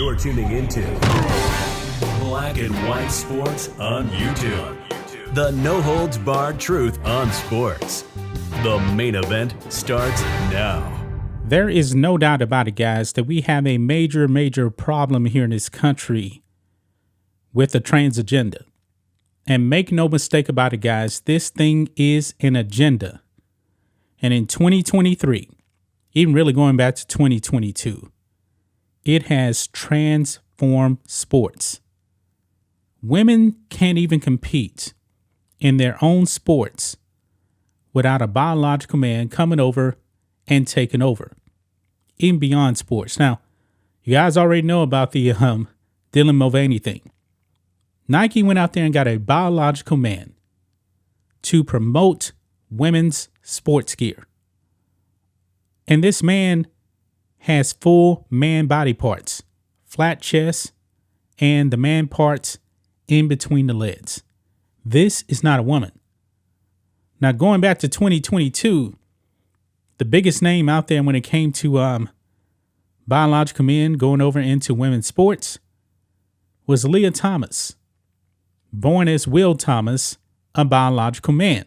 You're tuning into Black and White Sports on YouTube. The no-holds-barred truth on sports. The main event starts now. There is no doubt about it, guys, that we have a major problem here in this country with the trans agenda. And make no mistake about it, guys, this thing is an agenda. And in 2023, even really going back to 2022, it has transformed sports. Women can't even compete in their own sports without a biological man coming over and taking over, even beyond sports. Now, you guys already know about the Dylan Mulvaney thing. Nike went out there and got a biological man to promote women's sports gear. And this man has full man body parts, flat chest, and the man parts in between the legs. This is not a woman. Now, going back to 2022, the biggest name out there when it came to biological men going over into women's sports was Lia Thomas, born as Will Thomas, a biological man.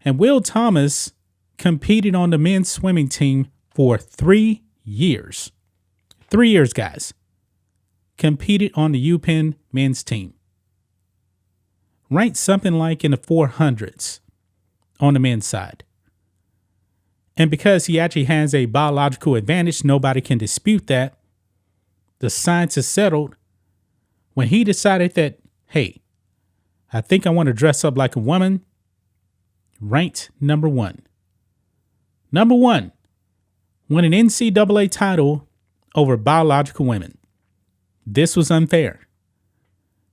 And Will Thomas competed on the men's swimming team for 3 years. 3 years, guys. Competed on the UPenn men's team. Ranked something like in the 400s on the men's side. And because he actually has a biological advantage, nobody can dispute that. The science is settled. When he decided that, hey, I think I want to dress up like a woman, ranked number one. Number one, won an NCAA title over biological women. This was unfair.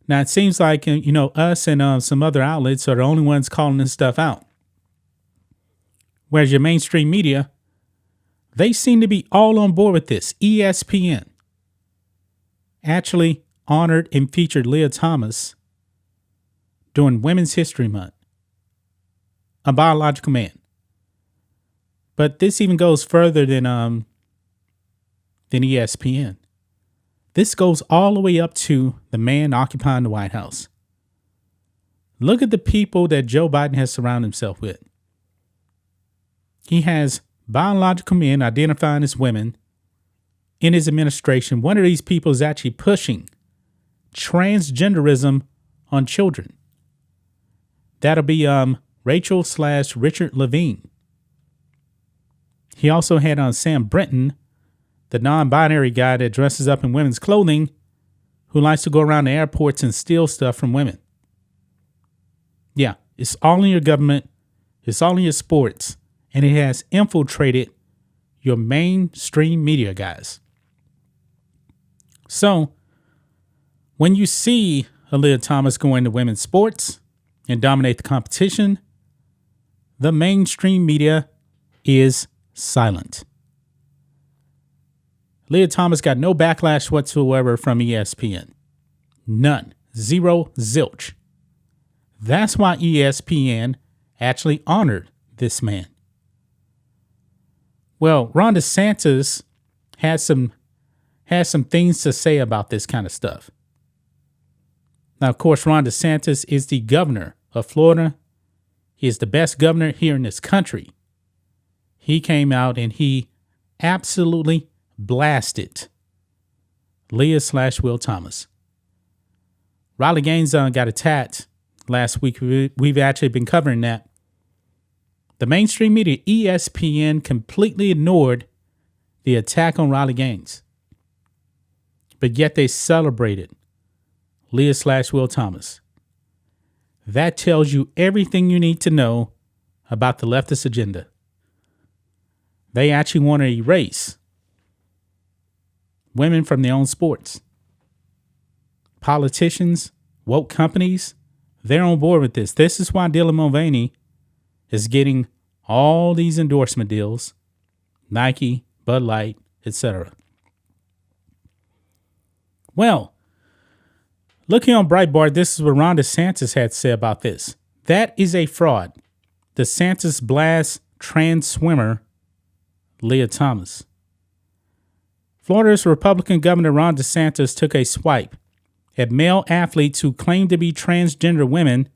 Now, it seems like, us and some other outlets are the only ones calling this stuff out. Whereas your mainstream media, they seem to be all on board with this. ESPN actually honored and featured Lia Thomas during Women's History Month, a biological man. But this even goes further than ESPN. This goes all the way up to the man occupying the White House. Look at the people that Joe Biden has surrounded himself with. He has biological men identifying as women in his administration. One of these people is actually pushing transgenderism on children. That'll be Rachel/Richard Levine. He also had on Sam Brinton, the non-binary guy that dresses up in women's clothing, who likes to go around the airports and steal stuff from women. Yeah, it's all in your government. It's all in your sports. And it has infiltrated your mainstream media, guys. So, when you see Lia Thomas go into women's sports and dominate the competition, the mainstream media is silent. Lia Thomas got no backlash whatsoever from ESPN. None. Zero. Zilch. That's why ESPN actually honored this man. Well, Ron DeSantis has some things to say about this kind of stuff. Now, of course, Ron DeSantis is the governor of Florida. He is the best governor here in this country. He came out and he absolutely blasted Lia/Will Thomas. Riley Gaines got attacked last week. We've actually been covering that. The mainstream media, ESPN, completely ignored the attack on Riley Gaines. But yet they celebrated Lia/Will Thomas. That tells you everything you need to know about the leftist agenda. They actually want to erase women from their own sports. Politicians, woke companies, they're on board with this. This is why Dylan Mulvaney is getting all these endorsement deals, Nike, Bud Light, etc. Well, looking on Breitbart, this is what Ron DeSantis had to say about this. That is a fraud. DeSantis blasts trans swimmer Lia Thomas. Florida's Republican Governor Ron DeSantis took a swipe at male athletes who claim to be transgender women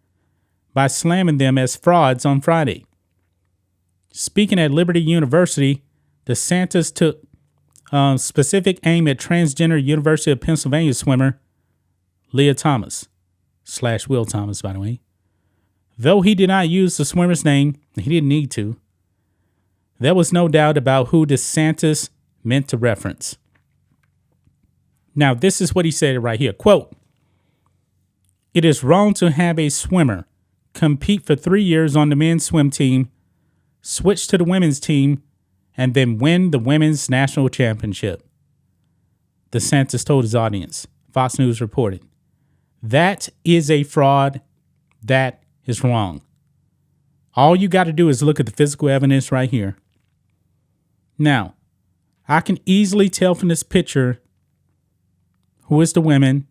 by slamming them as frauds on Friday. Speaking at Liberty University, DeSantis took specific aim at transgender University of Pennsylvania swimmer Lia Thomas / Will Thomas, by the way. Though he did not use the swimmer's name, he didn't need to. There was no doubt about who DeSantis meant to reference. Now, this is what he said right here. Quote, "It is wrong to have a swimmer compete for 3 years on the men's swim team, switch to the women's team, and then win the women's national championship," DeSantis told his audience. Fox News reported. That is a fraud. That is wrong. All you got to do is look at the physical evidence right here. Now, I can easily tell from this picture who is the woman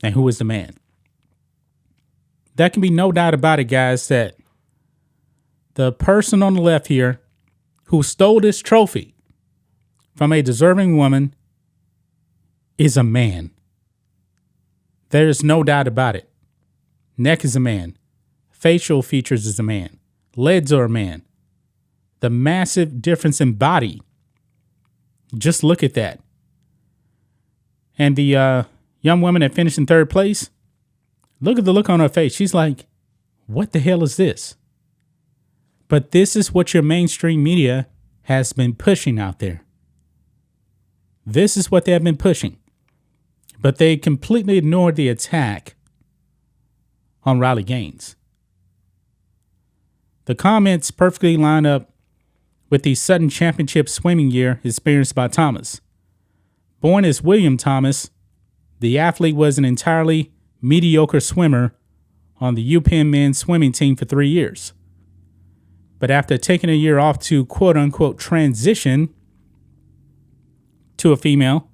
and who is the man. There can be no doubt about it, guys, that the person on the left here who stole this trophy from a deserving woman is a man. There is no doubt about it. Neck is a man. Facial features is a man. Legs are a man. The massive difference in body. Just look at that. And the young woman that finished in third place, look at the look on her face. She's like, what the hell is this? But this is what your mainstream media has been pushing out there. This is what they have been pushing. But they completely ignored the attack on Riley Gaines. The comments perfectly line up with the sudden championship swimming year experienced by Thomas. Born as William Thomas, the athlete was an entirely mediocre swimmer on the UPenn men's swimming team for 3 years. But after taking a year off to quote-unquote transition to a female,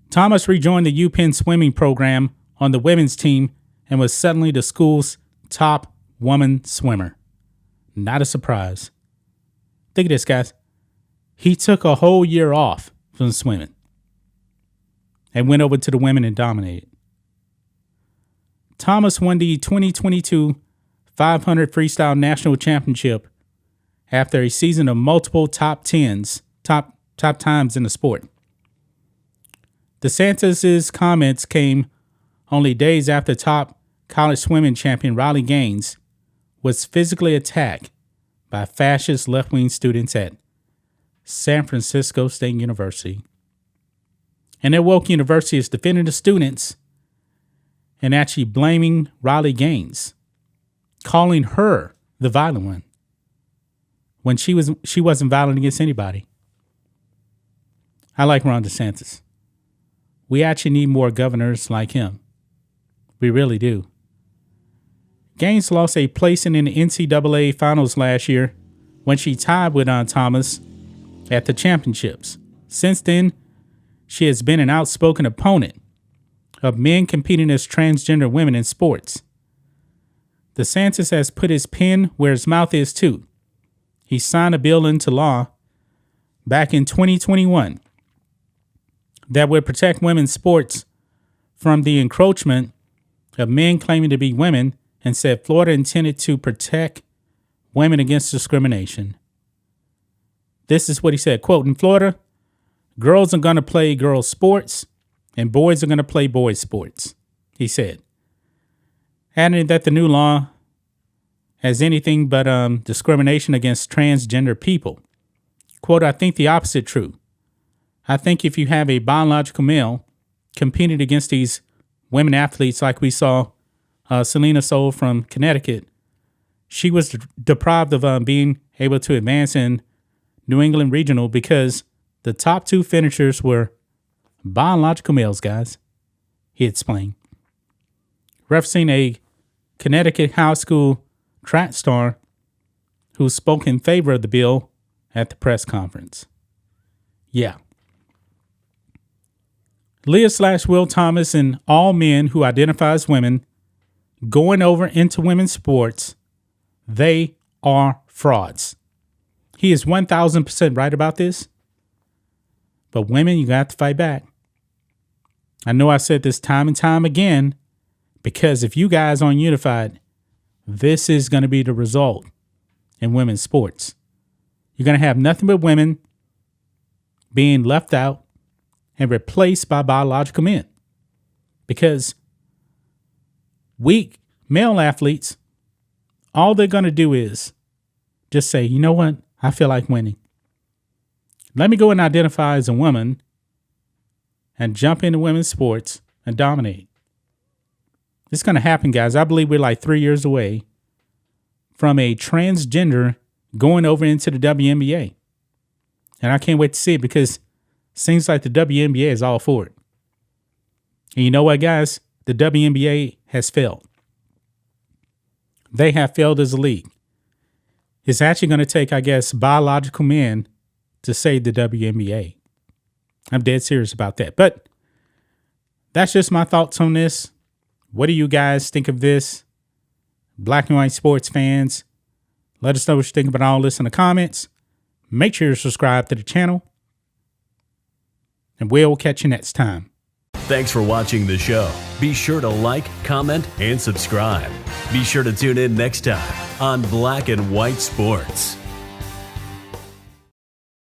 Thomas rejoined the UPenn swimming program on the women's team and was suddenly the school's top woman swimmer. Not a surprise. Think of this, guys. He took a whole year off from swimming and went over to the women and dominated. Thomas won the 2022 500 Freestyle National Championship after a season of multiple top times in the sport. DeSantis' comments came only days after top college swimming champion Riley Gaines was physically attacked by fascist left-wing students at San Francisco State University. And their woke university is defending the students and actually blaming Riley Gaines, calling her the violent one when she wasn't violent against anybody. I like Ron DeSantis. We actually need more governors like him. We really do. Gaines lost a placing in the NCAA finals last year when she tied with Thomas at the championships. Since then, she has been an outspoken opponent of men competing as transgender women in sports. DeSantis has put his pen where his mouth is too. He signed a bill into law back in 2021 that would protect women's sports from the encroachment of men claiming to be women, and said Florida intended to protect women against discrimination. This is what he said, quote, "In Florida, girls are going to play girls' sports and boys are going to play boys' sports," he said, adding that the new law has anything but discrimination against transgender people. Quote, "I think the opposite true. I think if you have a biological male competing against these women athletes like we saw Selena Soul from Connecticut, she was deprived of being able to advance in New England Regional because the top two finishers were biological males, guys," he explained, referencing a Connecticut high school track star who spoke in favor of the bill at the press conference. Yeah. Lia / Will Thomas and all men who identify as women going over into women's sports, they are frauds. He is 1,000% right about this. But women, you got to fight back. I know I said this time and time again, because if you guys aren't unified, this is going to be the result in women's sports. You're going to have nothing but women being left out and replaced by biological men. Because weak male athletes, all they're going to do is just say, you know what? I feel like winning. Let me go and identify as a woman and jump into women's sports and dominate. It's going to happen, guys. I believe we're like 3 years away from a transgender going over into the WNBA. And I can't wait to see it, because it seems like the WNBA is all for it. And you know what, guys? The WNBA has failed. They have failed as a league. It's actually going to take, I guess, biological men to save the WNBA. I'm dead serious about that. But that's just my thoughts on this. What do you guys think of this? Black and white sports fans, let us know what you think about all this in the comments. Make sure you subscribe to the channel, and we'll catch you next time. Thanks for watching the show. Be sure to like, comment, and subscribe. Be sure to tune in next time on Black and White Sports.